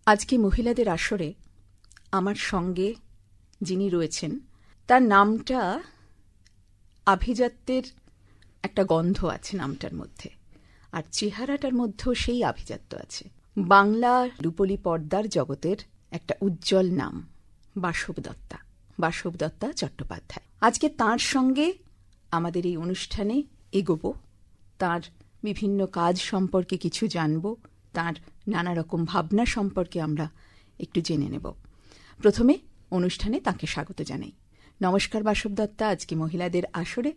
আজকে মহিলাদের আসরে আমার সঙ্গে যিনি রয়েছেন তার নামটা আভিজাত্যের একটা গন্ধ আছে নামটার মধ্যে, আর চেহারাটার মধ্যেও সেই আভিজাত্য আছে। বাংলা রূপলী পর্দার জগতের একটা উজ্জ্বল নাম বাসব দত্তা চট্টোপাধ্যায়। আজকে তাঁর সঙ্গে আমাদের এই অনুষ্ঠানে এগোবো, তাঁর বিভিন্ন কাজ সম্পর্কে কিছু জানব, তাঁর নানা রকম ভাবনা সম্পর্কে আমরা একটু জেনে নেব। প্রথমে অনুষ্ঠানে তাঁকে স্বাগত জানাই। নমস্কার বাসব দত্তা, আজকে মহিলাদের আসরে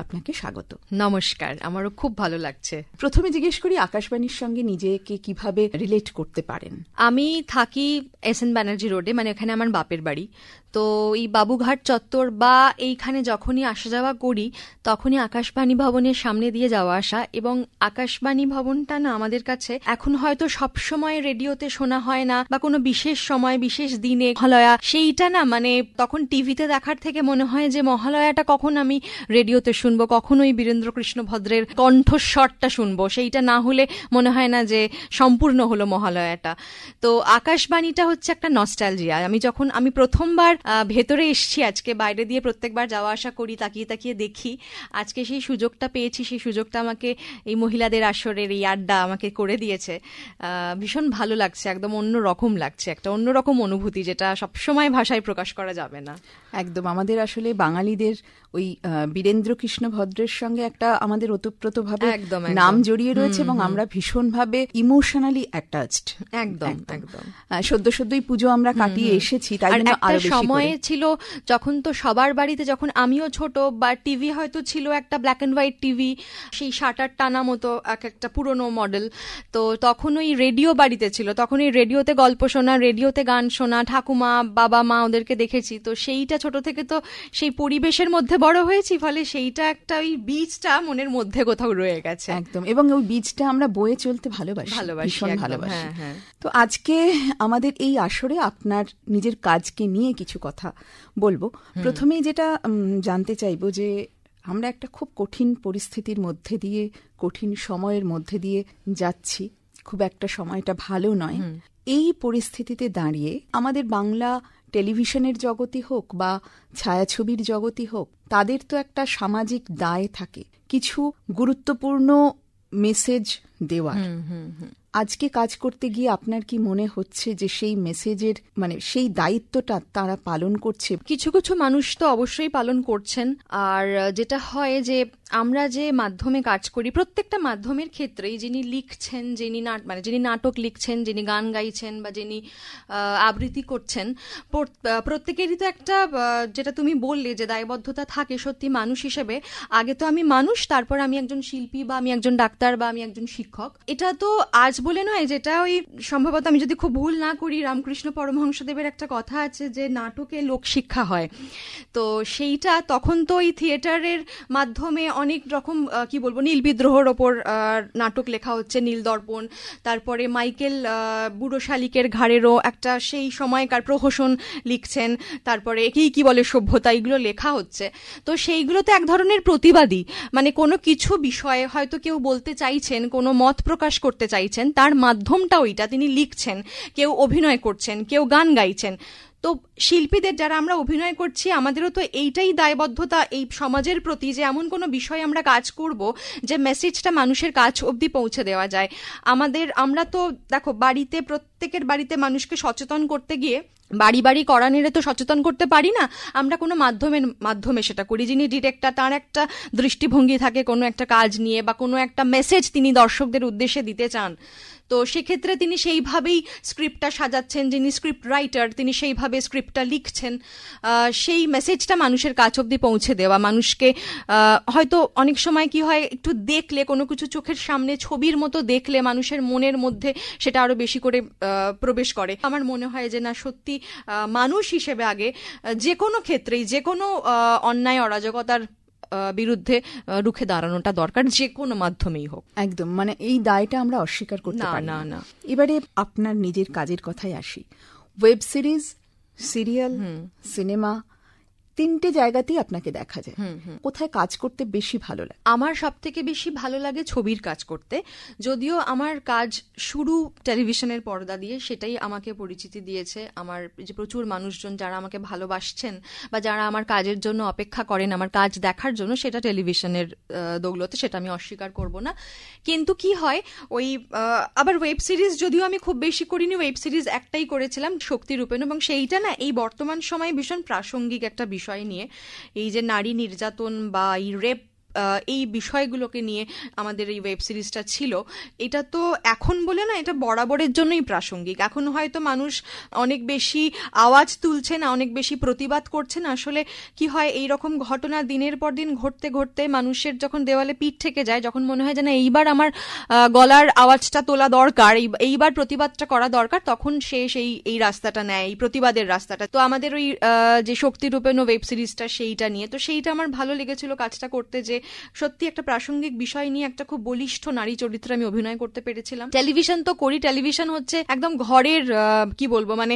আপনাকে স্বাগত। নমস্কার, আমারও খুব ভালো লাগছে। প্রথমে জিজ্ঞেস করি, আকাশবাণীর সঙ্গে নিজেকে কিভাবে রিলেট করতে পারেন? আমি থাকি SN ব্যানার্জি রোডে, মানে এখানে আমার বাপের বাড়ি। তো এই বাবুঘাট চত্বর বা এইখানে যখনই আসা যাওয়া করি তখনই আকাশবাণী ভবনের সামনে দিয়ে যাওয়া আসা, এবং আকাশবাণী ভবনটা না আমাদের কাছে এখন হয়তো সব সময় রেডিওতে শোনা হয় না, বা কোনো বিশেষ সময় বিশেষ দিনে মহালয়া, সেইটা না মানে তখন টিভিতে দেখার থেকে মনে হয় যে মহালয়াটা কখন আমি রেডিওতে শুনবো, কখন ওই বীরেন্দ্রকৃষ্ণ ভদ্রের কণ্ঠস্বরটা শুনবো, সেইটা না হলে মনে হয় না যে সম্পূর্ণ হলো মহালয়াটা। তো আকাশবাণীটা হচ্ছে একটা নস্টালজিয়া। আমি প্রথমবার ভেতরে এসছি, আজকে বাইরে দিয়ে প্রত্যেকবার যাওয়া আসা করি, তাকিয়ে তাকিয়ে দেখি, আজকে সেই সুযোগটা পেয়েছি, সেই সুযোগটা আমাকে এই মহিলাদের আসরের এই আড্ডা আমাকে করে দিয়েছে। ভীষণ ভালো লাগছে, একদম অন্যরকম লাগছে, একটা অন্যরকম অনুভূতি যেটা সবসময় ভাষায় প্রকাশ করা যাবে না। একদম, আমাদের আসলে বাঙালিদের ওই বীরেন্দ্রকৃষ্ণ ভদ্রের সঙ্গে একটা আমাদের ওতপ্রোতভাবে নাম জড়িয়ে রয়েছে, এবং আমরা ভীষণভাবে ইমোশনালি অ্যাটাচড। একদম একদম সদ্যই পুজো আমরা কাটিয়ে এসেছি, তাই জন্য আরো বেশি সময়ে ছিল যখন তো সবার বাড়িতে, যখন আমিও ছোট, বা টিভি হয়তো ছিল একটা ব্ল্যাক অ্যান্ড হোয়াইট টিভি, সেই শাটার টানা মতো একটা পুরনো মডেল। তো তখন ওই রেডিও বাড়িতে ছিল, তখন এই রেডিওতে গল্প শোনা, রেডিওতে গান শোনা, ঠাকুমা বাবা মা ওদেরকে দেখেছি। তো সেইটা ছোট থেকে তো সেই পরিবেশের মধ্যে বড় হয়েছি, ফলে সেইটা একটা ওই বীজটা মনের মধ্যে কোথাও রয়ে গেছে। একদম, এবং ওই বীজটা আমরা বয়ে চলতে ভালোবাসি। হ্যাঁ। তো আজকে আমাদের এই আসরে আপনার নিজের কাজকে নিয়ে কিছু কথা বলবো। প্রথমেই যেটা জানতে চাইবো যে আমরা একটা খুব কঠিন পরিস্থিতির মধ্যে দিয়ে, কঠিন সময়ের মধ্যে দিয়ে যাচ্ছি, খুব একটা সময়টা ভালো নয়। এই পরিস্থিতিতে দাঁড়িয়ে আমাদের বাংলা টেলিভিশনের জগতই হোক বা ছায়াছবির জগতই হোক, তাদের তো একটা সামাজিক দায় থাকে কিছু গুরুত্বপূর্ণ মেসেজ দেওয়ার। আজকে কাজ করতে গিয়ে আপনার কি মনে হচ্ছে যে সেই মেসেজের মানে সেই দায়িত্বটা তারা পালন করছে? কিছু কিছু মানুষ তো অবশ্যই পালন করছেন। আর যেটা হয় যে আমরা যে মাধ্যমে কাজ করি, প্রত্যেকটা মাধ্যমের ক্ষেত্রেই যিনি লিখছেন, যিনি নাটক লিখছেন, যিনি গান গাইছেন, বা যিনি আবৃত্তি করছেন, প্রত্যেকেরই তো একটা, যেটা তুমি বললে যে দায়বদ্ধতা থাকে সত্যি মানুষ হিসেবে। আগে তো আমি মানুষ, তারপর আমি একজন শিল্পী, বা আমি একজন ডাক্তার, বা আমি একজন শিক্ষক। এটা তো আজ বলে নয়, যেটা ওই সম্ভবত আমি যদি খুব ভুল না করি, রামকৃষ্ণ পরমহংসদেবের একটা কথা আছে যে নাটকে লোকশিক্ষা হয়। তো সেইটা তখন তো ওই থিয়েটারের মাধ্যমে অনেক রকম কি বলবো, নীল বিদ্রোহর ওপর নাটক লেখা হচ্ছে, নীল দর্পণ, তারপরে মাইকেল বুড়ো শালিকের ঘাড়েরও একটা সেই সময়কার প্রহসন লিখছেন, তারপরে কি বলে সভ্যতা, এগুলো লেখা হচ্ছে। তো সেইগুলো তো এক ধরনের প্রতিবাদী, মানে কোনো কিছু বিষয়ে হয়তো কেউ বলতে চাইছেন, কোনো মত প্রকাশ করতে চাইছেন, তার মাধ্যমটা ওইটা, তিনি লিখছেন, কেউ অভিনয় করছেন, কেউ গান গাইছেন। তো শিল্পীদের, যারা আমরা অভিনয় করছি, আমাদেরও তো এইটাই দায়বদ্ধতা এই সমাজের প্রতি, যে এমন কোনো বিষয়ে আমরা কাজ করব যে মেসেজটা মানুষের কাছ অবধি পৌঁছে দেওয়া যায়। আমরা তো দেখো, প্রত্যেকের বাড়িতে মানুষকে সচেতন করতে গিয়ে বাড়ি করা নিয়ে তো সচেতন করতে পারি না, আমরা কোনো মাধ্যমে সেটা করি। যিনি ডিরেক্টর, তার একটা দৃষ্টিভঙ্গি থাকে কোনো একটা কাজ নিয়ে, বা কোনো একটা মেসেজ তিনি দর্শকদের উদ্দেশ্যে দিতে চান। তো সেক্ষেত্রে তিনি সেইভাবেই স্ক্রিপ্টটা সাজাচ্ছেন, যিনি স্ক্রিপ্ট রাইটার তিনি সেইভাবে স্ক্রিপ্টটা লিখছেন। সেই মেসেজটা মানুষের কাছ অবধি পৌঁছে দেওয়া, মানুষকে হয়তো অনেক সময় কি হয়, একটু দেখলে কোনো কিছু চোখের সামনে ছবির মতো দেখলে মানুষের মনের মধ্যে সেটা আরো বেশি করে প্রবেশ করে। আমার মনে হয় যে না, সত্যি মানুষ হিসেবে আগে যে কোনো ক্ষেত্রেই, যে কোনো অন্যায় অরাজকতার বিরুদ্ধে রুখে দাঁড়ানোটা দরকার, যে কোনো মাধ্যমেই হোক। একদম, মানে এই দায়টা আমরা অস্বীকার করতে পারি না। এবারে আপনার নিজের কাজের কথায় আসি। ওয়েব সিরিজ, সিরিয়াল, সিনেমা, তিনটে জায়গাতেই আপনাকে দেখা যায়। কোথায় কাজ করতে বেশি ভালো লাগে? আমার সব থেকে বেশি ভালো লাগে ছবির কাজ করতে। যদিও আমার কাজ শুরু টেলিভিশনের পর্দা দিয়ে, সেটাই আমাকে পরিচিতি দিয়েছে। আমার যে প্রচুর মানুষজন যারা আমাকে ভালোবাসছেন বা যারা আমার কাজের জন্য অপেক্ষা করেন আমার কাজ দেখার জন্য, সেটা টেলিভিশনের দৌলতে, সেটা আমি অস্বীকার করব না। কিন্তু কি হয়, ওই আবার ওয়েব সিরিজ যদিও আমি খুব বেশি করিনি, ওয়েব সিরিজ একটাই করেছিলাম, শক্তিরূপেণ, এবং সেইটা না এই বর্তমান সময়ে ভীষণ প্রাসঙ্গিক একটা বিষয় নিয়ে, এই যে নারী নির্যাতন বা এই রেপ, এই বিষয়গুলোকে নিয়ে আমাদের এই ওয়েব সিরিজটা ছিল। এটা তো এখন বলে না, এটা বরাবরের জন্যই প্রাসঙ্গিক। এখন হয়তো মানুষ অনেক বেশি আওয়াজ তুলছে না, অনেক বেশি প্রতিবাদ করছে না। আসলে কি হয়, এই রকম ঘটনা দিনের পর দিন ঘটতে ঘটতে মানুষের যখন দেওয়ালে পিঠ থেকে যায়, যখন মনে হয় যে না এইবার আমার গলার আওয়াজটা তোলা দরকার, এইবার প্রতিবাদটা করা দরকার, তখন সে এই রাস্তাটা নেয়, এই প্রতিবাদের রাস্তাটা। তো আমাদের ওই যে শক্তিরূপেণ ওয়েব সিরিজটা, সেইটা নিয়ে, তো সেইটা আমার ভালো লেগেছিল কাজটা করতে, যে সত্যি একটা প্রাসঙ্গিক বিষয় নিয়ে একটা খুব বলিষ্ঠ নারী চরিত্রে আমি অভিনয় করতে পেরেছিলাম। টেলিভিশন তো করি, টেলিভিশন হচ্ছে একদম ঘরের কি বলবো, মানে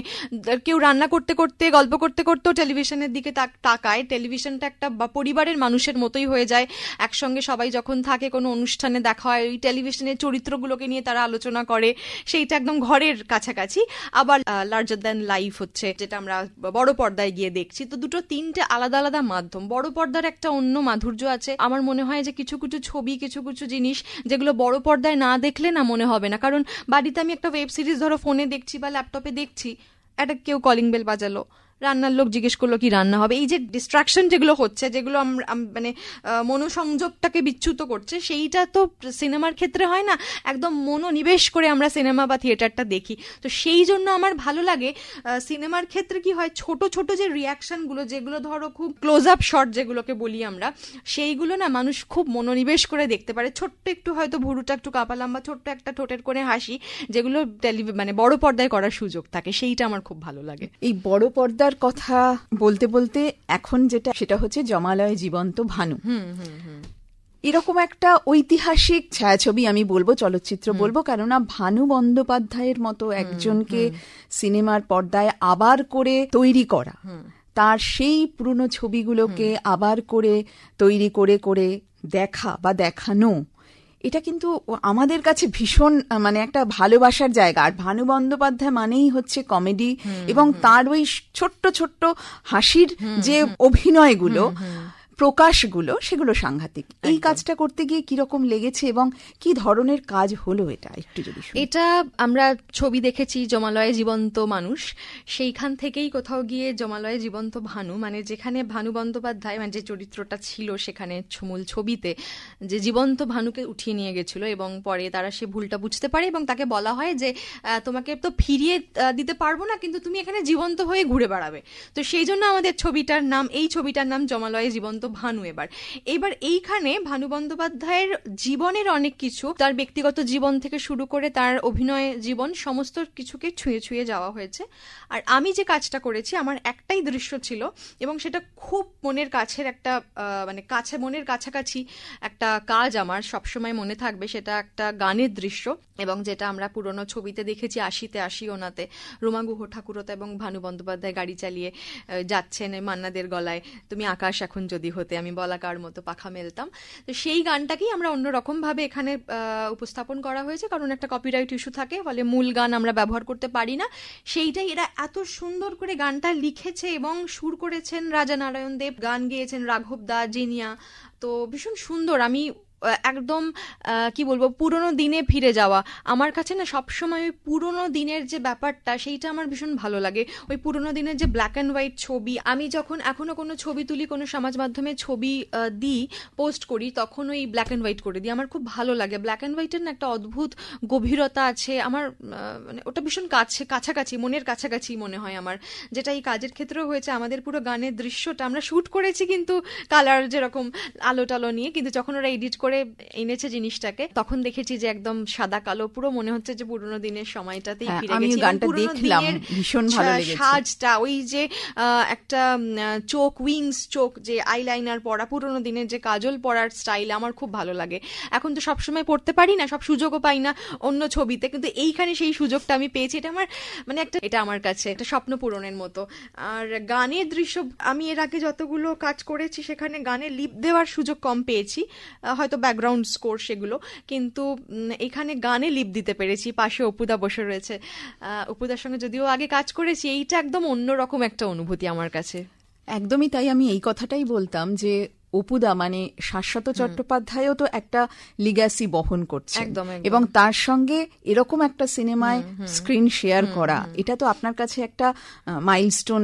কেউ রান্না করতে করতে গল্প করতে করতেও টেলিভিশনের দিকে তাকায়। টেলিভিশনটা একটা পরিবারের মানুষের মতোই হয়ে যায়। একসঙ্গে সবাই যখন থাকে, কোনো অনুষ্ঠানে দেখা হয়, ওই টেলিভিশনের চরিত্রগুলোকে নিয়ে তারা আলোচনা করে, সেইটা একদম ঘরের কাছাকাছি। আবার লার্জার দ্যান লাইফ হচ্ছে, যেটা আমরা বড় পর্দায় গিয়ে দেখছি। তো দুটো তিনটে আলাদা আলাদা মাধ্যম। বড় পর্দার একটা অন্য মাধুর্য আছে। আমার মনে হয় যে কিছু কিছু ছবি, কিছু কিছু জিনিস যেগুলো বড় পর্দায় না দেখলে না মনে হবে না। কারণ বাড়িতে আমি একটা ওয়েব সিরিজ ধরো ফোনে দেখছি বা ল্যাপটপে দেখছি, একটা কেউ কলিং বেল বাজালো, রান্নার লোক জিজ্ঞেস করলো কি রান্না হবে, এই যে ডিস্ট্রাকশন যেগুলো হচ্ছে, যেগুলো মানে মনোসংযোগটাকে বিচ্যুত করছে, সেইটা তো সিনেমার ক্ষেত্রে হয় না। একদম মনোনিবেশ করে আমরা সিনেমা বা থিয়েটারটা দেখি। তো সেই জন্য আমার ভালো লাগে সিনেমার ক্ষেত্রে কি হয়, ছোট ছোট যে রিয়াকশনগুলো, যেগুলো ধরো খুব ক্লোজ আপ শট যেগুলোকে বলি আমরা, সেইগুলো না মানুষ খুব মনোনিবেশ করে দেখতে পারে। ছোট্ট একটু হয়তো ভুরুটা একটু কাঁপালাম বা ছোট্ট একটা ঠোঁটের করে হাসি, যেগুলো মানে বড় পর্দায় করার সুযোগ থাকে, সেইটা আমার খুব ভালো লাগে। এই বড় পর্দার কথা বলতে বলতে এখন যেটা, সেটা হচ্ছে জমালয় জীবন্ত ভানু। এরকম একটা ঐতিহাসিক ছায়াছবি আমি বলবো, চলচ্চিত্র বলবো, কেননা ভানু বন্দ্যোপাধ্যায়ের মতো একজনকে সিনেমার পর্দায় আবার করে তৈরি করা, তার সেই পুরনো ছবিগুলোকে আবার করে তৈরি করে করে দেখা বা দেখানো, এটা কিন্তু আমাদের কাছে ভীষণ মানে একটা ভালোবাসার জায়গা। আর ভানু বন্দ্যোপাধ্যায় মানেই হচ্ছে কমেডি, এবং তার ওই ছোট্ট ছোট্ট হাসির যে অভিনয়গুলো, প্রকাশগুলো, সেগুলো সাংঘাতিক। এই কাজটা করতে গিয়ে কিরকম লেগেছে এবং কি ধরনের কাজ হলো, এটা একটু যদি। এটা আমরা ছবি দেখেছি জমালয়ে জীবন্ত মানুষ, সেইখান থেকেই কোথাও গিয়ে জমালয়ে জীবন্ত ভানু, মানে যেখানে ভানু বন্দ্যোপাধ্যায় মানে যে চরিত্রটা ছিল সেখানে মূল ছবিতে, যে জীবন্ত ভানুকে উঠিয়ে নিয়ে গেছিল, এবং পরে তারা সে ভুলটা বুঝতে পারে এবং তাকে বলা হয় যে তোমাকে তো ফিরিয়ে দিতে পারবো না, কিন্তু তুমি এখানে জীবন্ত হয়ে ঘুরে বেড়াবে। তো সেই জন্য আমাদের এই ছবিটার নাম জমালয়ে জীবন্ত ভানু। এবার এইখানে ভানু বন্দ্যোপাধ্যায়ের জীবনের অনেক কিছু, তার ব্যক্তিগত জীবন থেকে শুরু করে তার অভিনয় জীবন, সমস্ত কিছুকে ছুঁয়ে ছুঁয়ে যাওয়া হয়েছে। আর আমি যে কাজটা করেছি, আমার একটাই দৃশ্য ছিল, এবং সেটা খুব মনের কাছের একটা মানে মনের কাছাকাছি একটা কাজ, আমার সবসময় মনে থাকবে। সেটা একটা গানের দৃশ্য, এবং যেটা আমরা পুরনো ছবিতে দেখেছি, আশিতে আশি ওনাতে রুমা গুহ ঠাকুরতা এবং ভানু বন্দ্যোপাধ্যায় গাড়ি চালিয়ে যাচ্ছেন মান্নাদের গলায় তুমি আকাশ এখন যদি হতে আমি বলাকার মতো পাখা মেলতাম। তো সেই গানটাকেই আমরা অন্যরকম ভাবে এখানে উপস্থাপন করা হয়েছে, কারণ একটা কপিরাইট ইস্যু থাকে, ফলে মূল গান আমরা ব্যবহার করতে পারি না। সেইটাই এরা এত সুন্দর করে গানটা লিখেছে এবং সুর করেছেন রাজা নারায়ণ দেব, গান গেয়েছেন রাঘব দা, জিনিয়া। তো ভীষণ সুন্দর। আমি একদম কি বলবো, পুরোনো দিনে ফিরে যাওয়া আমার কাছে না সবসময়, ওই পুরোনো দিনের যে ব্যাপারটা, সেইটা আমার ভীষণ ভালো লাগে। ওই পুরোনো দিনের যে ব্ল্যাক অ্যান্ড হোয়াইট ছবি, আমি যখন এখনো কোনো ছবি তুলি, কোনো সমাজ মাধ্যমে ছবি দিই, পোস্ট করি, তখন ওই ব্ল্যাক অ্যান্ড হোয়াইট করে দিই। আমার খুব ভালো লাগে। ব্ল্যাক অ্যান্ড হোয়াইটের না একটা অদ্ভুত গভীরতা আছে আমার, মানে ওটা ভীষণ কাছাকাছি, মনের কাছাকাছি মনে হয় আমার। যেটা এই কাজের ক্ষেত্রেও হয়েছে। আমাদের পুরো গানের দৃশ্যটা আমরা শুট করেছি কিন্তু কালার যেরকম আলো টালো নিয়ে, কিন্তু যখন ওরা এডিট করে করে এনেছে জিনিসটাকে, তখন দেখেছি যে একদম সাদা কালো, পুরো মনে হচ্ছে যে পুরোনো দিনের সময়টাতেই ফিরে গেছি। গানটা দেখলাম, ভীষণ ভালো লেগেছে। সাজটা, ওই যে একটা চোখ, উইংস চোখ, যে আইলাইনার পরা, পুরোনো দিনের যে কাজল পরার স্টাইল আমার খুব ভালো লাগে। এখন তো সবসময় পড়তে পারি না, সব সুযোগও পাই না অন্য ছবিতে, কিন্তু এইখানে সেই সুযোগটা আমি পেয়েছি। এটা আমার মানে এটা আমার কাছে একটা স্বপ্ন পূরণের মতো। আর গানের দৃশ্য, আমি এর আগে যতগুলো কাজ করেছি সেখানে গানে লিপ দেওয়ার সুযোগ কম পেয়েছি, হয়তো ব্যাকগ্রাউন্ড স্কোর সেগুলো, কিন্তু এখানে গানে লিপ দিতে পেরেছি। পাশে অপুদা বসে রয়েছে, অপুদার সঙ্গে যদিও আগে কাজ করেছি, এইটা একদম অন্যরকম একটা অনুভূতি আমার কাছে। একদমই তাই, আমি এই কথাটাই বলতাম যে অপুদা মানে শাশ্বত চট্টোপাধ্যায়ও তো একটা লিগ্যাসি বহন করছে, এবং তার সঙ্গে এরকম একটা সিনেমায় স্ক্রিন শেয়ার করা, এটা তো আপনার কাছে একটা মাইলস্টোন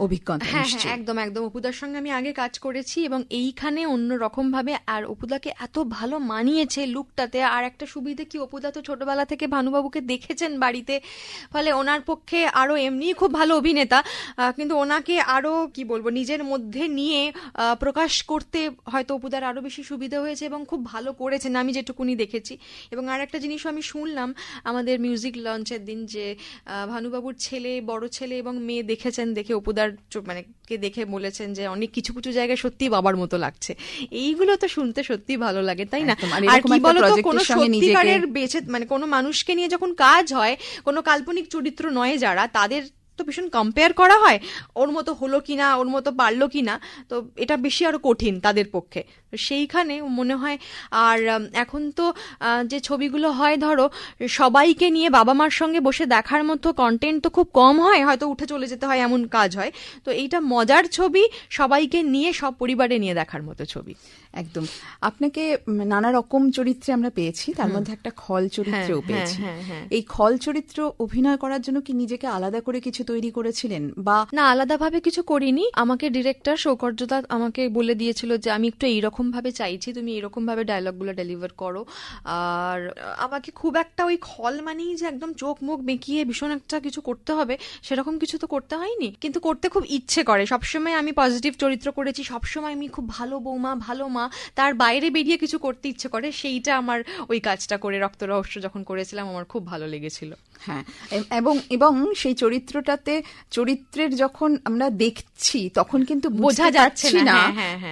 অভিজ্ঞতা। হ্যাঁ, একদম একদম। অপুদার সঙ্গে আমি আগে কাজ করেছি এবং এইখানে অন্যরকম ভাবে, আর অপুদাকে এত ভালো মানিয়েছে লুকটাতে। আর একটা সুবিধে কি, অপুদা তো ছোটবেলা থেকে ভানুবাবুকে দেখেছেন বাড়িতে, ফলে ওনার পক্ষে আরো এমনিই খুব ভালো অভিনেতা, কিন্তু ওনাকে আরো কি বলবো নিজের মধ্যে নিয়ে প্রকাশ করতে হয়তো অপুদার আরো বেশি সুবিধা হয়েছে, এবং খুব ভালো করেছেন আমি যেটুকুনি দেখেছি। এবং আর একটা জিনিসও আমি শুনলাম আমাদের মিউজিক লঞ্চের দিন, যে ভানুবাবুর ছেলে, বড় ছেলে এবং মেয়ে দেখেছেন, দেখে অপুদার মানে কে দেখে বলেছেন যে অনেক কিছু কিছু জায়গায় সত্যি বাবার মতো লাগছে। এইগুলো তো শুনতে সত্যি ভালো লাগে, তাই না? আর কি বলতো, কোনো সত্যিকারের বেঁচে মানে কোনো মানুষকে নিয়ে যখন কাজ হয়, কোনো কাল্পনিক চরিত্র নয় যারা, তাদের তো ভীষণ কম্পেয়ার করা হয়, ওর মতো হলো কিনা, ওর মতো পারলো কিনা, তো এটা বেশি আরো কঠিন তাদের পক্ষে। সেইখানে মনে হয়, আর এখন তো যে ছবিগুলো হয়, ধরো সবাইকে নিয়ে বাবা মার সঙ্গে বসে দেখার মতো কন্টেন্ট তো খুব কম হয়, হয়তো উঠে চলে যেতে হয় এমন কাজ হয়। তো এইটা মজার ছবি, সবাইকে নিয়ে, সব পরিবারে নিয়ে দেখার মতো ছবি। একদম। আপনাকে নানা রকম চরিত্রে আমরা পেয়েছি, তার মধ্যে একটা খল চরিত্রেও পেয়েছি। এই খল চরিত্র অভিনয় করার জন্য কি নিজেকে আলাদা করে কিছু তৈরি করেছিলেন? বা না, আলাদাভাবে কিছু করিনি। আমাকে ডিরেক্টর সৌকর্যদা আমাকে বলে দিয়েছিল যে আমি একটু এইরকম ভাবে চাইছি, তুমি এরকম ভাবে ডায়লগগুলো ডেলিভার করো। আর আমাকে খুব একটা ওই খল মানেই যে একদম চোখ মুখ বেঁকিয়ে ভীষণ একটা কিছু করতে হবে, সেরকম কিছু তো করতে হয়নি, কিন্তু করতে খুব ইচ্ছে করে। সবসময় আমি পজিটিভ চরিত্র করেছি, সবসময় আমি খুব ভালো বৌমা, ভালো মা, তার বাইরে বেরিয়ে কিছু করতে ইচ্ছে করে। সেইটা আমার ওই কাজটা করে রক্ত রহস্য যখন করেছিলাম আমার খুব ভালো লেগেছিল। হ্যাঁ, এবং সেই চরিত্রটাতে, চরিত্রের যখন আমরা দেখছি তখন কিন্তু বোঝা যাচ্ছে না,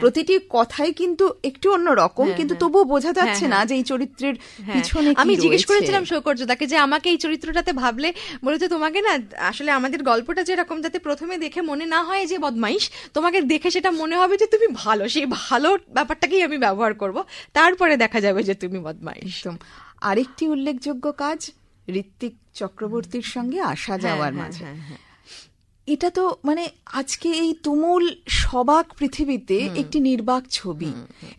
প্রতিটি কথাই কিন্তু একটু অন্যরকম, কিন্তু তবুও বোঝা যাচ্ছে না যে এই চরিত্রের পিছনে কি রয়েছে। আমি জিজ্ঞেস করেছিলাম সৌকর্যদাকে যে আমাকে এই চরিত্রটাতে ভাবলে, বলেছে তোমাকে না আসলে আমাদের গল্পটা যেরকম, যাতে প্রথমে দেখে মনে না হয় যে বদমাইশ, তোমাকে দেখে সেটা মনে হবে যে তুমি ভালো, সেই ভালো ব্যাপারটাকেই আমি ব্যবহার করব, তারপরে দেখা যাবে যে তুমি বদমাইশ। আরেকটি উল্লেখযোগ্য কাজ ঋত্বিক চক্রবর্তীর সঙ্গে আসা যাওয়ার মাঝে, এটা তো মানে আজকে এই তুমুল সবাক পৃথিবীতে একটি নির্বাক ছবি।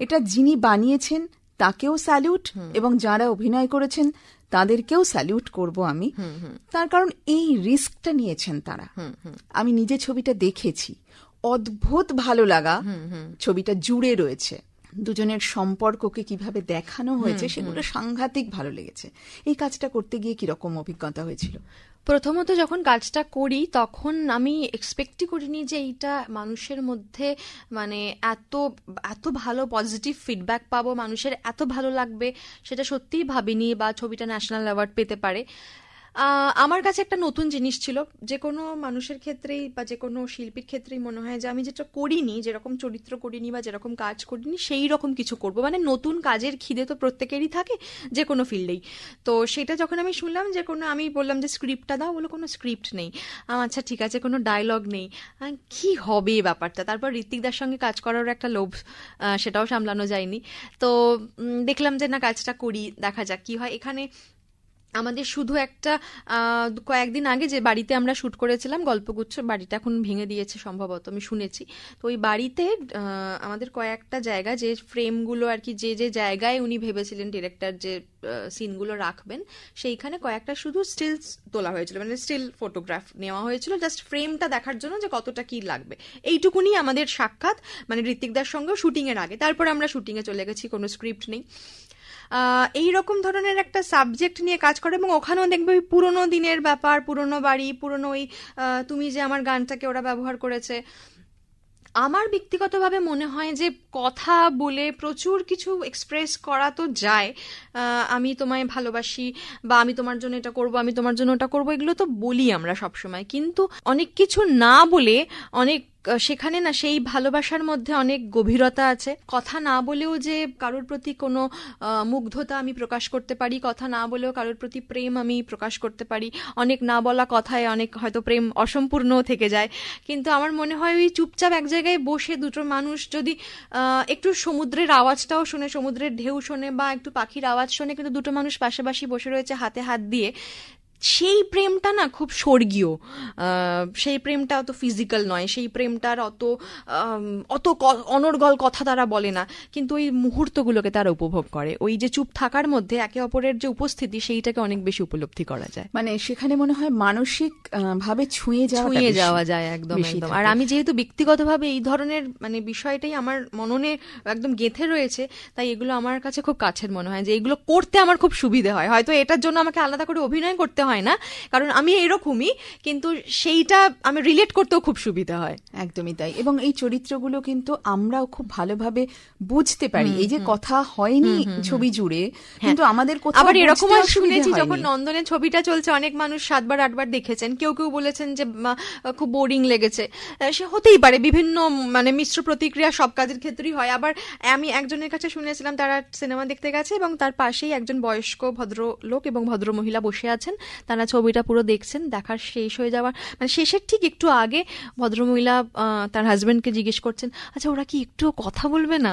এটা যিনি বানিয়েছেন তাকেও স্যালিউট, এবং যারা অভিনয় করেছেন তাদেরকেও স্যালিউট করব আমি, তার কারণ এই রিস্কটা নিয়েছেন তারা। আমি নিজে ছবিটা দেখেছি, অদ্ভুত ভালো লাগা ছবিটা জুড়ে রয়েছে। দুজনের সম্পর্ককে কিভাবে দেখানো হয়েছে সেগুলো সাংঘাতিক ভালো লেগেছে। এই কাজটা করতে গিয়ে কিরকম অভিজ্ঞতা হয়েছিল? প্রথমত যখন কাজটা করি তখন আমি এক্সপেক্টই করিনি যে এইটা মানুষের মধ্যে মানে এত এত ভালো পজিটিভ ফিডব্যাক পাবো, মানুষের এত ভালো লাগবে, সেটা সত্যিই ভাবিনি, বা ছবিটা ন্যাশনাল অ্যাওয়ার্ড পেতে পারে। আমার কাছে একটা নতুন জিনিস ছিল। যে কোনো মানুষের ক্ষেত্রেই বা যে কোনো শিল্পীর ক্ষেত্রেই মনে হয় যে আমি যেটা করিনি, যেরকম চরিত্র করিনি বা যেরকম কাজ করিনি, সেই রকম কিছু করব। মানে নতুন কাজের খিদে তো প্রত্যেকেরই থাকে যে কোনো ফিল্ডেই। তো সেটা যখন আমি শুনলাম যে কোনো, আমি বললাম যে স্ক্রিপ্টটা দাও, বলো কোনো স্ক্রিপ্ট নেই। আচ্ছা ঠিক আছে, কোনো ডায়লগ নেই, কি হবে ব্যাপারটা। তারপর ঋত্বিকদার সঙ্গে কাজ করার একটা লোভ, সেটাও সামলানো যায়নি। তো দেখলাম যে না, কাজটা করি, দেখা যাক কি হয়। এখানে আমাদের শুধু একটা কয়েকদিন আগে যে বাড়িতে আমরা শুট করেছিলাম গল্পগুচ্ছ, বাড়িটা এখন ভেঙে দিয়েছে সম্ভবত, আমি শুনেছি। তো ওই বাড়িতে আমাদের কয়েকটা জায়গা, যে ফ্রেমগুলো আর কি, যে যে জায়গায় উনি ভেবেছিলেন ডিরেক্টর যে সিনগুলো রাখবেন, সেইখানে কয়েকটা শুধু স্টিলস তোলা হয়েছিল, মানে স্টিল ফটোগ্রাফ নেওয়া হয়েছিল জাস্ট ফ্রেমটা দেখার জন্য যে কতটা কি লাগবে। এইটুকুনি আমাদের সাক্ষাৎ, মানে ঋত্বিকদার সঙ্গেও শুটিংয়ের আগে। তারপরে আমরা শুটিংয়ে চলে গেছি, কোনো স্ক্রিপ্ট নেই। এইরকম ধরনের একটা সাবজেক্ট নিয়ে কাজ করে, এবং ওখানেও দেখবে ওই পুরোনো দিনের ব্যাপার, পুরোনো বাড়ি, পুরোনো ওই তুমি যে আমার গানটাকে ওরা ব্যবহার করেছে, আমার ব্যক্তিগতভাবে মনে হয় যে কথা বলে প্রচুর কিছু এক্সপ্রেস করা তো যায়, আমি তোমায় ভালোবাসি বা আমি তোমার জন্য এটা করব, আমি তোমার জন্য ওটা করব, এগুলো তো বলি আমরা সবসময়, কিন্তু অনেক কিছু না বলে অনেক সেখানে না সেই ভালোবাসার মধ্যে অনেক গভীরতা আছে। কথা না বলেও যে কারোর প্রতি কোনো মুগ্ধতা আমি প্রকাশ করতে পারি, কথা না বলেও কারোর প্রতি প্রেম আমি প্রকাশ করতে পারি। অনেক না বলা কথায় অনেক হয়তো প্রেম অসম্পূর্ণও থেকে যায়, কিন্তু আমার মনে হয় ওই চুপচাপ এক জায়গায় বসে দুটো মানুষ যদি একটু সমুদ্রের আওয়াজটাও শোনে, সমুদ্রের ঢেউ শোনে বা একটু পাখির আওয়াজ শোনে, কিন্তু দুটো মানুষ পাশাপাশি বসে রয়েছে হাতে হাত দিয়ে, সেই প্রেমটা না খুব স্বর্গীয়। সেই প্রেমটা অত ফিজিক্যাল নয়, সেই প্রেমটার অত অনর্গল কথা তারা বলে না, কিন্তু ওই মুহূর্তগুলোকে তারা উপভোগ করে। ওই যে চুপ থাকার মধ্যে একে অপরের যে উপস্থিতি, সেইটাকে অনেক বেশি উপলব্ধি করা যায়। মানে সেখানে মনে হয় মানসিক ভাবে ছুঁয়ে যাওয়া যায় একদম একদম। আর আমি যেহেতু ব্যক্তিগতভাবে এই ধরনের মানে বিষয়টাই আমার মননে একদম গেঁথে রয়েছে, তাই এগুলো আমার কাছে খুব কাছের মনে হয়, যে এগুলো করতে আমার খুব সুবিধে হয়। হয়তো এটার জন্য আমাকে আলাদা করে অভিনয় করতে হয় না, কারণ আমি এরকমই, কিন্তু সেইটা আমি রিলেট করতেও খুব সুবিধা হয়। একদমই তাই। এবং এই চরিত্রগুলো কিন্তু আমরাও খুব ভালোভাবে বুঝতে পারি। এই যে কথা হয়নি ছবি জুড়ে, কিন্তু আমাদের কোথাও আবার এরকম শুনেছি, যখন নন্দনের ছবিটা চলছে অনেক মানুষ 7বার 8বার দেখেছেন, কেউ কেউ বলেছেন যে খুব বোরিং লেগেছে। সে হতেই পারে, বিভিন্ন মানে মিশ্র প্রতিক্রিয়া সব কাজের ক্ষেত্রেই হয়। আবার আমি একজনের কাছে শুনেছিলাম, তারা সিনেমা দেখতে গেছে এবং তার পাশেই একজন বয়স্ক ভদ্রলোক এবং ভদ্রমহিলা বসে আছেন, তারা ছবিটা পুরো দেখছেন, দেখার শেষ হয়ে যাওয়ার মানে শেষের ঠিক একটু আগে ভদ্রমহিলা তার হাজবেন্ডকে জিজ্ঞেস করছেন, আচ্ছা ওরা কি একটু কথা বলবে না?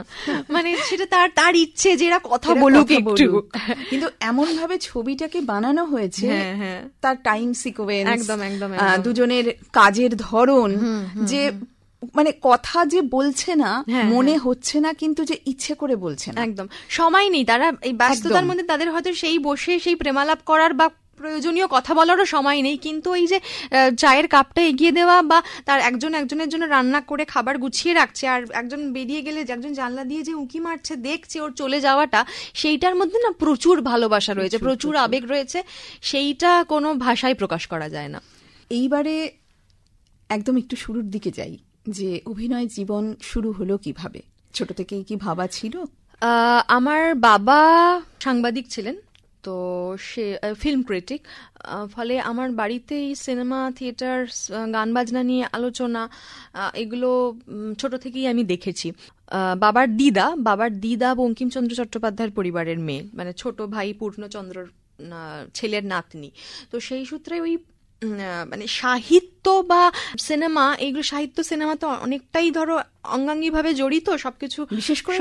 মানে সেটা তার ইচ্ছে যে এরা কথা বলুক একটু। কিন্তু এমন ভাবে ছবিটাকে বানানো হয়েছে, তার টাইম সিকোয়েন্স, একদম একদম দুজনের কাজের ধরন, যে মানে কথা যে বলছে না মনে হচ্ছে না, কিন্তু যে ইচ্ছে করে বলছে না, একদম সময় নেই, তারা এই ব্যস্ততার মধ্যে তাদের হয়তো সেই বসে সেই প্রেমালাপ করার বা প্রয়োজনীয় কথা বলারও সময় নেই, কিন্তু এই যে চায়ের কাপটা এগিয়ে দেওয়া বা তার একজনের জন্য রান্না করে খাবার গুছিয়ে রাখছে, আর একজন বেরিয়ে গেলে একজন জানলা দিয়ে যে উঁকি মারছে দেখছে ওর চলে যাওয়াটা, সেইটার মধ্যে না প্রচুর ভালোবাসা রয়েছে, প্রচুর আবেগ রয়েছে, সেইটা কোনো ভাষায় প্রকাশ করা যায় না। এইবারে একদম একটু শুরুর দিকে যাই, যে অভিনয় জীবন শুরু হলো কিভাবে? ছোট থেকেই কি ভাবা ছিল? আমার বাবা সাংবাদিক ছিলেন, তো সে ফিল্ম ক্রিটিক, ফলে আমার বাড়িতে এই সিনেমা, থিয়েটার, গান বাজনা নিয়ে আলোচনা, এগুলো ছোট থেকেই আমি দেখেছি। বাবার দিদা বঙ্কিমচন্দ্র চট্টোপাধ্যায়ের পরিবারের মেয়ে, মানে ছোট ভাই পূর্ণচন্দ্র ছেলের নাতনি, তো সেই সূত্রে ওই মানে সাহিত্য বা সিনেমা, এইগুলো সাহিত্য সিনেমা তো অনেকটাই ধরো অঙ্গাঙ্গিভাবে জড়িত সবকিছু, বিশেষ করে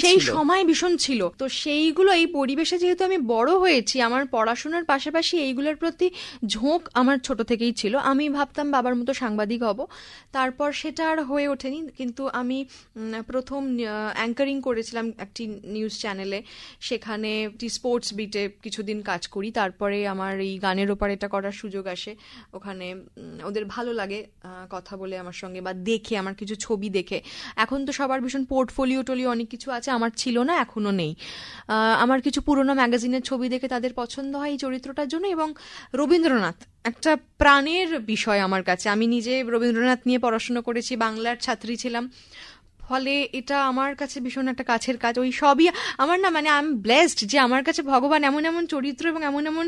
সেই সময় ভীষণ ছিল। তো সেইগুলো, এই পরিবেশে যেহেতু আমি বড় হয়েছি, আমার পড়াশোনার পাশাপাশি এইগুলোর প্রতি ঝোঁক আমার ছোট থেকেই ছিল। আমি ভাবতাম বাবার মতো সাংবাদিক হব, তারপর সেটা আর হয়ে ওঠেনি। কিন্তু আমি প্রথম অ্যাঙ্কারিং করেছিলাম একটি নিউজ চ্যানেলে, সেখানে স্পোর্টস বিটে কিছুদিন কাজ করি। তারপরে আমার এই গানের ওপর এটা করার সুযোগ আসে, ওখানে ওদের ভালো লাগে কথা বলে আমার সঙ্গে বা দেখে, আমার কিছু ছবি দেখে। এখন তো সবার ভীষণ পোর্টফোলিও টোলিও অনেক কিছু আছে, আমার ছিল না, এখনো নেই। আমার কিছু পুরোনো ম্যাগাজিনের ছবি দেখে তাদের পছন্দ হয় এই চরিত্রটার জন্য। এবং রবীন্দ্রনাথ একটা প্রাণের বিষয় আমার কাছে। আমি নিজে রবীন্দ্রনাথ নিয়ে পড়াশোনা করেছি, বাংলার ছাত্রী ছিলাম, ফলে এটা আমার কাছে ভীষণ একটা কাছের কাজ। ওই সবই আমার না, মানে আই এম ব্লেসড যে আমার কাছে ভগবান এমন এমন চরিত্র এবং এমন এমন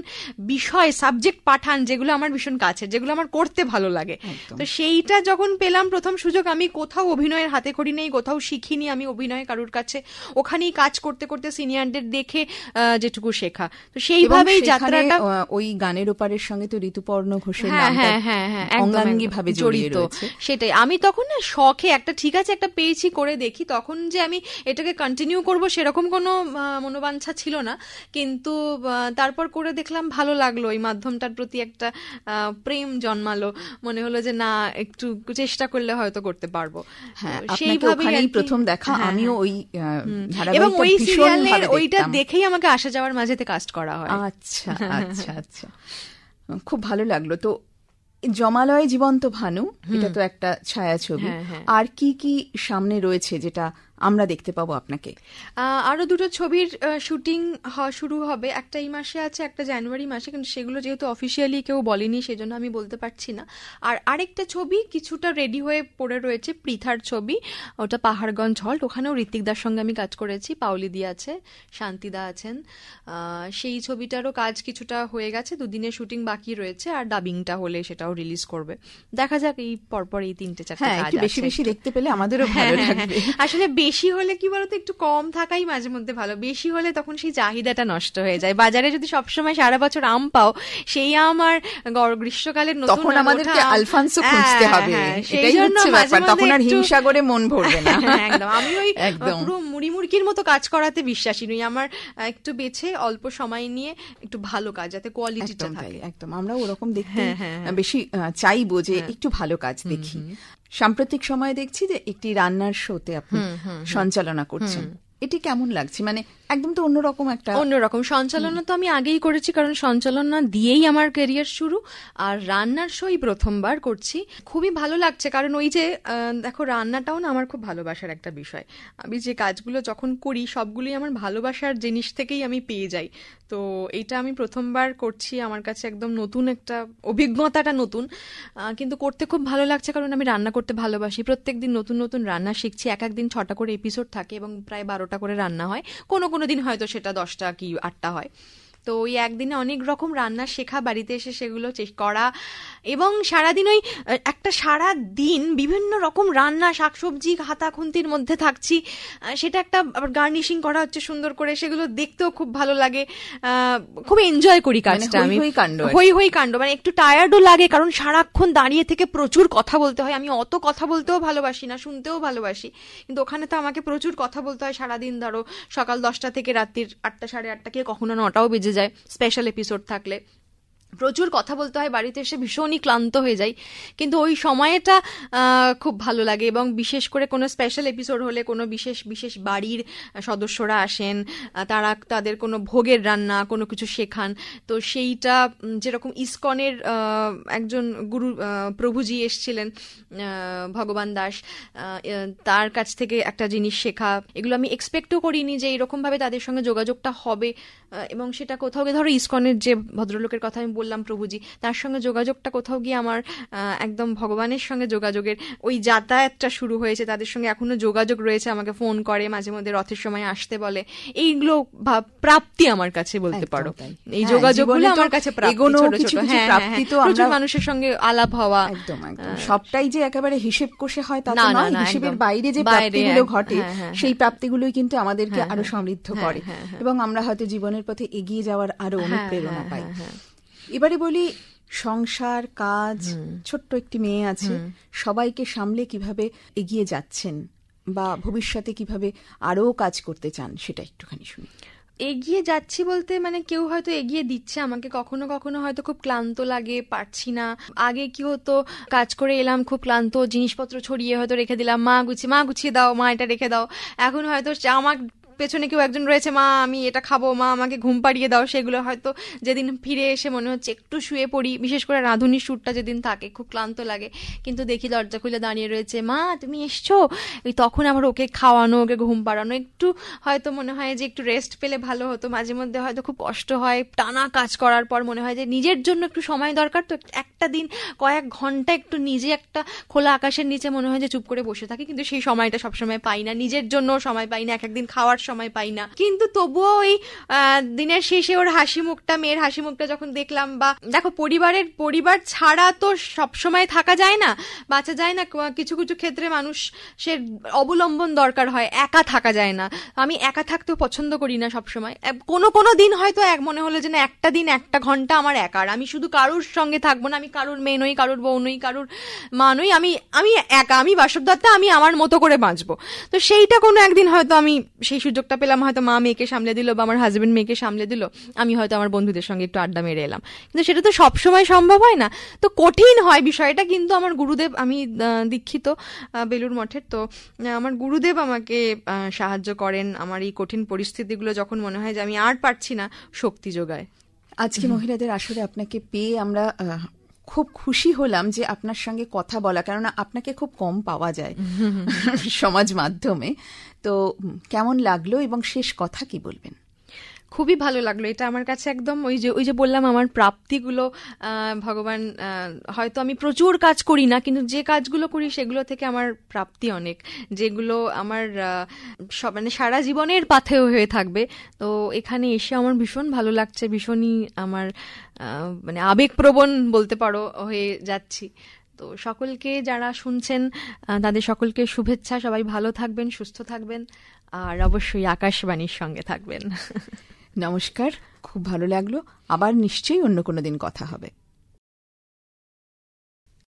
বিষয়, সাবজেক্ট পাঠান যেগুলো আমার ভীষণ কাছের, যেগুলো আমার করতে ভালো লাগে। তো সেইটা যখন পেলাম প্রথম সুযোগ, আমি কোথাও অভিনয়ের হাতে খড়ি নেই, কোথাও শিখিনি আমি অভিনয় কারুর কাছে, ওখানেই কাজ করতে করতে সিনিয়রদের দেখে যেটুকু শেখা। তো সেইভাবেই যাত্রাটা। ওই গানের ওপারের সঙ্গে তো ঋতুপর্ণ ঘোষের নামটা অঙ্গাঙ্গিভাবে জড়িত। সেটাই, আমি তখন না শখে একটা, ঠিক আছে একটা পেয়েছি করে দেখি, তখন যে আমি এটাকে কন্টিনিউ করব সেরকম কোনো মনোবাঞ্ছা ছিল না। কিন্তু তারপর করে দেখলাম ভালো লাগলো, এই মাধ্যমটার প্রতি একটা প্রেম জন্মালো, মনে হলো যে না একটু চেষ্টা করলে হয়তো করতে পারবো। সেইভাবেই প্রথম দেখা, আমিও ওই এবং ওই সিরিয়ালের ওইটা দেখেই আমাকে আসা যাওয়ার মাঝেতে কাস্ট করা হয়। আচ্ছা আচ্ছা আচ্ছা, খুব ভালো লাগলো। তো জমালয় জীবন্ত ভানু, এটা তো একটা ছায়াছবি, আর কি কি সামনে রয়েছে যেটা আমরা দেখতে পাবো আপনাকে? আরো দুটো ছবির শুটিং শুরু হবে, একটা এই মাসে আছে, একটা জানুয়ারি মাসে, কিন্তু সেগুলো যেহেতু অফিসিয়ালি কেউ বলেনি সেজন্য আমি বলতে পারছি না। আর আরেকটা ছবি কিছুটা রেডি হয়ে পড়ে রয়েছে, পৃথার ছবি, ওটা পাহাড়গঞ্জ হল্ট, ওখানেও ঋত্বিকদার সঙ্গে আমি কাজ করেছি, পাওলিদি আছে, শান্তিদা আছেন। সেই ছবিটারও কাজ কিছুটা হয়ে গেছে, দুদিনের শুটিং বাকি রয়েছে, আর ডাবিংটা হলে সেটাও রিলিজ করবে। দেখা যাক, এই পরপর এই 3-4টা কাজ বেশি বেশি দেখতে পেলে আমাদেরও ভালো লাগবে। আসলে বেশি হলে কি বলতো, একটু কম থাকাই মাঝে মধ্যে ভালো, বেশি হলে তখন সেই চাহিদাটা নষ্ট হয়ে যায়। বাজারে যদি সবসময় সারা বছর আম পাও, সেই আম আর গ্রীষ্মকালের নতুন, তখন আমাদেরকে আলফানসো খুঁজতে হবে, সেই জন্য তখন আর হিমসাগরে মন ভরবে না। একদম, আমি ওই পুরো মুড়ি মুড়কির মতো কাজ করাতে বিশ্বাসী নই, আমার একটু বেছে অল্প সময় নিয়ে একটু ভালো কাজ, যাতে কোয়ালিটিটা থাকে। একদম, আমরা ওরকম দেখতে বেশি চাইবো যে একটু ভালো কাজ দেখি। সাম্প্রতিক সময়ে দেখছি যে একটি রান্নার শোতে আপনি সঞ্চালনা করছেন, এটি কেমন লাগছে? মানে একদম তো অন্যরকম সঞ্চালনা তো আমি আগেই করেছি, কারণ সঞ্চালনা দিয়েই আমার ক্যারিয়ার শুরু, আর রান্নার শোই প্রথমবার করছি। খুবই ভালো লাগছে, কারণ ওই যে দেখো, রান্নাটাও না আমার খুব ভালোবাসার একটা বিষয়। আমি যে কাজগুলো যখন করি সবগুলোই আমার ভালোবাসার জিনিস থেকেই আমি পেয়ে যাই। তো এটা আমি প্রথমবার করছি, আমার কাছে একদম নতুন একটা অভিজ্ঞতাটা নতুন, কিন্তু করতে খুব ভালো লাগছে, কারণ আমি রান্না করতে ভালোবাসি। প্রত্যেকদিন নতুন নতুন রান্না শিখছি, এক একদিন 6টা করে এপিসোড থাকে এবং প্রায় 12টা করে রান্না হয়, কোনো দিন হয়তো সেটা 10টা কি 8টা হয়। তো ওই একদিনে অনেক রকম রান্না শেখা, বাড়িতে এসে সেগুলো করা, এবং সারাদিন ওই একটা সারা দিন বিভিন্ন রকম রান্না, শাকসবজি হাতাখুন্তির মধ্যে থাকছি, সেটা একটা আবার গার্নিশিং করা হচ্ছে সুন্দর করে, সেগুলো দেখতেও খুব ভালো লাগে, খুব এনজয় করি কাজটা। আমি হই কাণ্ড, মানে একটু টায়ার্ডও লাগে, কারণ সারাক্ষণ দাঁড়িয়ে থেকে প্রচুর কথা বলতে হয়। আমি অত কথা বলতেও ভালোবাসি না, শুনতেও ভালোবাসি, কিন্তু ওখানে তো আমাকে প্রচুর কথা বলতে হয় সারাদিন। ধরো সকাল 10টা থেকে রাত্রির 8টা, 8:30, কে কখনো 9টাও বেজে যায় স্পেশাল এপিসোড থাকলে। প্রচুর কথা বলতে হয়, বাড়িতে এসে ভীষণই ক্লান্ত হয়ে যাই, কিন্তু ওই সময়টা খুব ভালো লাগে। এবং বিশেষ করে কোনো স্পেশাল এপিসোড হলে, কোনো বিশেষ বাড়ির সদস্যরা আসেন, তাদের কোনো ভোগের রান্না কোনো কিছু শেখান, তো সেইটা, যেরকম ইসকনের একজন গুরু প্রভুজি এসছিলেন, ভগবান দাস, তার কাছ থেকে একটা জিনিস শেখা, এগুলো আমি এক্সপেক্টও করিনি যে এরকম ভাবে তাদের সঙ্গে যোগাযোগটা হবে, এবং সেটা কোথাও গিয়ে, ধরো ইসকনের যে ভদ্রলোকের কথা আমি বললাম, প্রভুজি, তার সঙ্গে যোগাযোগটা কোথাও গিয়ে আমার একদম ভগবানের সঙ্গে যোগাযোগের ওই যাতায়াতটা শুরু হয়েছে। তাদের সঙ্গে এখনো যোগাযোগ রয়েছে, আমাকে ফোন করে মাঝে মধ্যে, রথের সময় আসতে বলে। এইগুলো প্রাপ্তি আমার কাছে, বলতে পারো, এই যোগাযোগগুলো আমার কাছে প্রাপ্তি। প্রচুর মানুষের সঙ্গে আলাপ হওয়া, একদম সবটাই যে একেবারে হিসেব কষে হয় তা নয়, হিসেবের বাইরে যে প্রাপ্তিগুলো ঘটে, সেই প্রাপ্তিগুলোই কিন্তু আমাদেরকে আরো সমৃদ্ধ করে, এবং আমরা হয়তো জীবনের পথে এগিয়ে যাওয়ার আরো অনুপ্রেরণা পাই। এবারে বলি, সংসার, কাজ, ছোট্ট একটি মেয়ে আছে, সবাইকে সামলে কিভাবে এগিয়ে যাচ্ছেন, বা ভবিষ্যতে কিভাবে আরো কাজ করতে চান, সেটা একটুখানি শুনি। এগিয়ে যাচ্ছি বলতে, মানে কেউ হয়তো এগিয়ে দিচ্ছে আমাকে, কখনো কখনো হয়তো খুব ক্লান্ত লাগে, পারছি না। আগে কি হতো, কাজ করে এলাম খুব ক্লান্ত, জিনিসপত্র ছড়িয়ে হয়তো রেখে দিলাম, মা গুছিয়ে দাও, মা এটা রেখে দাও। এখন হয়তো আমার পেছনে কেউ একজন রয়েছে, মা আমি এটা খাবো, মা আমাকে ঘুম পাড়িয়ে দাও, সেগুলো হয়তো যেদিন ফিরে এসে মনে হচ্ছে একটু শুয়ে পড়ি, বিশেষ করে রাঁধুনির সুরটা যেদিন থাকে খুব ক্লান্ত লাগে, কিন্তু দেখি দরজা খুলে দাঁড়িয়ে রয়েছে, মা তুমি এসছো, তখন আবার ওকে খাওয়ানো, ওকে ঘুম পাড়ানো, একটু হয়তো মনে হয় যে একটু রেস্ট পেলে ভালো হতো। মাঝে মধ্যে হয়তো খুব কষ্ট হয়, টানা কাজ করার পর মনে হয় যে নিজের জন্য একটু সময় দরকার, তো একটা দিন কয়েক ঘন্টা একটু নিজে একটা খোলা আকাশের নিচে মনে হয় যে চুপ করে বসে থাকি, কিন্তু সেই সময়টা সবসময় পাই না, নিজের জন্য সময় পাই না, এক একদিন খাওয়ার সময় পাই না। কিন্তু তবুও ওই দিনের শেষে ওর হাসি মুখটা, মেয়ের হাসি মুখটা যখন দেখলাম, বা দেখো পরিবার ছাড়া তো সবসময় থাকা যায় না, বাঁচা যায় না, কিছু কিছু ক্ষেত্রে মানুষের অবলম্বন দরকার হয়, একা থাকা যায় না। আমি একা থাকতেও পছন্দ করি না সবসময়। কোনো দিন হয়তো মনে হলো যে না, একটা দিন 1 ঘন্টা আমার একার, আমি শুধু কারুর সঙ্গে থাকবো না, আমি কারুর মেয়ে নই, কারুর বউ নই, কারুর মা নই, আমি একা, আমি বাসব দত্তা, আমি আমার মতো করে বাঁচবো। তো সেইটা কোনো একদিন হয়তো আমি সেই সুযোগটা পেলাম, হয়তো মা মেয়েকে সামলে দিল, বা আমার হাজবেন্ড মেয়েকে সামলে দিল, আমি হয়তো আমার বন্ধুদের সঙ্গে একটু আড্ডা মেরে এলাম, কিন্তু সেটা তো সবসময় সম্ভব হয় না, তো কঠিন হয় বিষয়টা। কিন্তু আমার গুরুদেব, আমি দীক্ষিত বেলুর মঠের, তো আমার গুরুদেব আমাকে সাহায্য করেন, আমার এই কঠিন পরিস্থিতিগুলো যখন মনে হয় যে আমি আর পারছি না, শক্তি যোগায়। আজকে মহিলাদের আসরে আপনাকে পেয়ে আমরা খুব খুশি হলাম যে আপনার সঙ্গে কথা বলা, কেননা আপনাকে খুব কম পাওয়া যায় সমাজ মাধ্যমে। তো কেমন লাগলো এবং শেষ কথা কি বলবেন? খুবই ভালো লাগলো। এটা আমার কাছে একদম ওই যে বললাম, আমার প্রাপ্তিগুলো ভগবান, হয়তো আমি প্রচুর কাজ করি না, কিন্তু যে কাজগুলো করি সেগুলো থেকে আমার প্রাপ্তি অনেক, যেগুলো আমার মানে সারা জীবনের পাথেয় হয়ে থাকবে। তো এখানে এসে আমার ভীষণ ভালো লাগছে, ভীষণই আমার মানে আবেগপ্রবণ বলতে পারো হয়ে যাচ্ছি। তো সকলকে যারা শুনছেন তাদের সকলকে শুভেচ্ছা, সবাই ভালো থাকবেন, সুস্থ থাকবেন, আর অবশ্যই আকাশবাণীর সঙ্গে থাকবেন। নমস্কার, খুব ভালো লাগলো। আবার নিশ্চয়ই অন্য কোনো দিন কথা হবে।